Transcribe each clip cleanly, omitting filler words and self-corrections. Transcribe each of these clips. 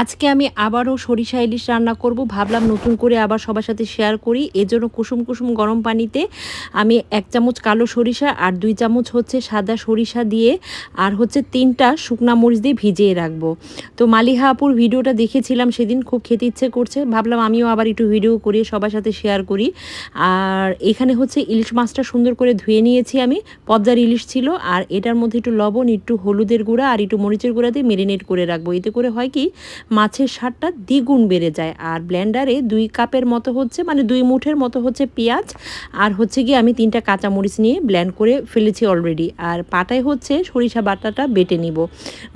আজকে আমি আবারও সরিষা ইলিশ রান্না করব। ভাবলাম নতুন করে আবার সবার সাথে শেয়ার করি। এজন্য কুসুম কুসুম গরম পানিতে আমি 1 চামচ কালো সরিষা আর 2 চামচ হচ্ছে সাদা সরিষা দিয়ে আর হচ্ছে 3টা শুকনা মরিচ দিয়ে ভিজিয়ে রাখবো। তো মালিহা আপুর ভিডিওটা দেখেছিলাম সেদিন, খুব খেতে ইচ্ছে করছে, ভাবলাম আমিও আবার একটু ভিডিও করি সবার সাথে শেয়ার করি। আর এখানে হচ্ছে ইলিশ মাছটা সুন্দর করে ধুয়ে নিয়েছি আমি, পদ্মার ইলিশ ছিল। আর এটার মধ্যে একটু লবণ, একটু হলুদের গুঁড়া আর একটু মরিচের গুঁড়া দিয়ে মেরিনেট করে রাখবো। এতে করে হয় কি, মাছের স্বাদটা দ্বিগুণ বেড়ে যায়। আর ব্লেন্ডারে 2 কাপের মতো হচ্ছে, মানে 2 মুঠের মতো হচ্ছে পেঁয়াজ আর হচ্ছে গিয়ে আমি 3টা কাঁচামরিচ নিয়ে ব্লেন্ড করে ফেলেছি অলরেডি। আর পাটায় হচ্ছে সরিষা বাটাটা বেটে নিব,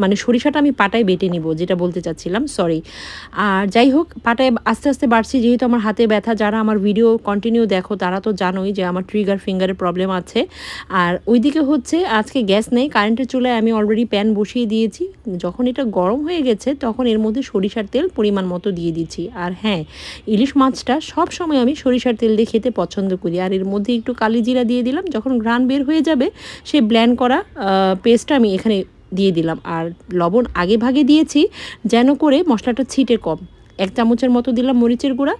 মানে সরিষাটা আমি পাটায় বেটে নিব, যেটা বলতে চাচ্ছিলাম, সরি। আর যাই হোক, পাটায় আস্তে আস্তে বাড়ছি, যেহেতু আমার হাতে ব্যথা। যারা আমার ভিডিও কন্টিনিউ দেখো তারা তো জানোই যে আমার ট্রিগার ফিঙ্গারের প্রবলেম আছে। আর ওইদিকে হচ্ছে আজকে গ্যাস নেই, কারেন্টের চুলায় আমি অলরেডি প্যান বসিয়ে দিয়েছি। যখন এটা গরম হয়ে গেছে তখন এর মধ্যে সরিষার তেল পরিমাণ মতো দিয়ে দিচ্ছি। আর হ্যাঁ, ইলিশ মাছটা সব সময় আমি সরিষার তেল দিয়ে খেতে পছন্দ করি। আর এর মধ্যে একটু কালি জিরা দিয়ে দিলাম। যখন ঘ্রাণ বের হয়ে যাবে, সেই ব্লেন্ড করা পেস্টটা আমি এখানে দিয়ে দিলাম। আর লবণ আগে ভাগে দিয়েছি যেন করে মশলাটা ছিটে কম। 1 চামচের মতো দিলাম মরিচের গুঁড়া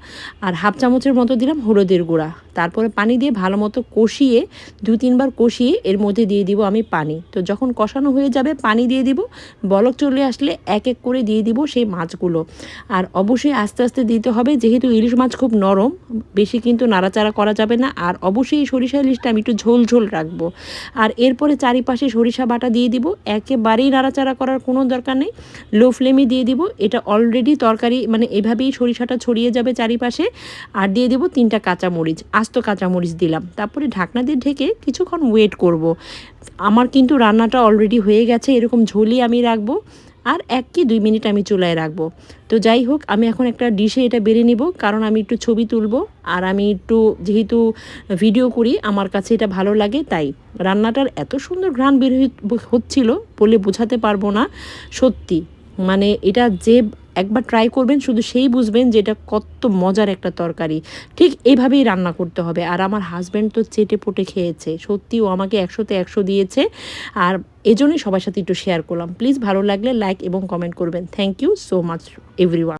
আর 1/2 চামচের মতো দিলাম হলুদের গুঁড়া। তারপরে পানি দিয়ে ভালো মতো কষিয়ে 2-3 বার কষিয়ে এর মধ্যে দিয়ে দিব আমি পানি। তো যখন কষানো হয়ে যাবে পানি দিয়ে দিব, বলক চলে আসলে এক এক করে দিয়ে দিব সেই মাছগুলো। আর অবশ্যই আস্তে আস্তে দিতে হবে, যেহেতু ইলিশ মাছ খুব নরম, বেশি কিন্তু নাড়াচাড়া করা যাবে না। আর অবশ্যই এই সরিষা ইলিশটা আমি একটু ঝোল ঝোল রাখবো। আর এরপরে চারিপাশে সরিষা বাটা দিয়ে দিব, একেবারেই নাড়াচাড়া করার কোনো দরকার নেই, লো ফ্লেমে দিয়ে দিব। এটা অলরেডি তরকারি, মানে এভাবেই সরিষাটা ছড়িয়ে যাবে চারিপাশে। আর দিয়ে দেবো 3টা কাঁচামরিচ, আস্ত কাঁচামরিচ দিলাম। তারপরে ঢাকনা দিয়ে ঢেকে কিছুক্ষণ ওয়েট করব। আমার কিন্তু রান্নাটা অলরেডি হয়ে গেছে, এরকম ঝোলই আমি রাখবো। আর 1 কি 2 মিনিট আমি চুলায় রাখবো। তো যাই হোক, আমি এখন একটা ডিশে এটা বেড়ে নিব, কারণ আমি একটু ছবি তুলবো। আর আমি একটু যেহেতু ভিডিও করি, আমার কাছে এটা ভালো লাগে, তাই রান্নাটার এত সুন্দর ঘ্রাণ বের হচ্ছিল বলে বোঝাতে পারবো না। সত্যি, মানে এটা যে একবার ট্রাই করবেন শুধু সেই বুঝবেন যে এটা কত মজার একটা তরকারি। ঠিক এইভাবেই রান্না করতে হবে। আর আমার হাজব্যান্ড তো চেটে পুটে খেয়েছে, সত্যি ও আমাকে 100তে 100 দিয়েছে। আর এজন্যই সবার সাথে একটু শেয়ার করলাম। প্লিজ ভালো লাগলে লাইক এবং কমেন্ট করবেন। Thank you so much everyone.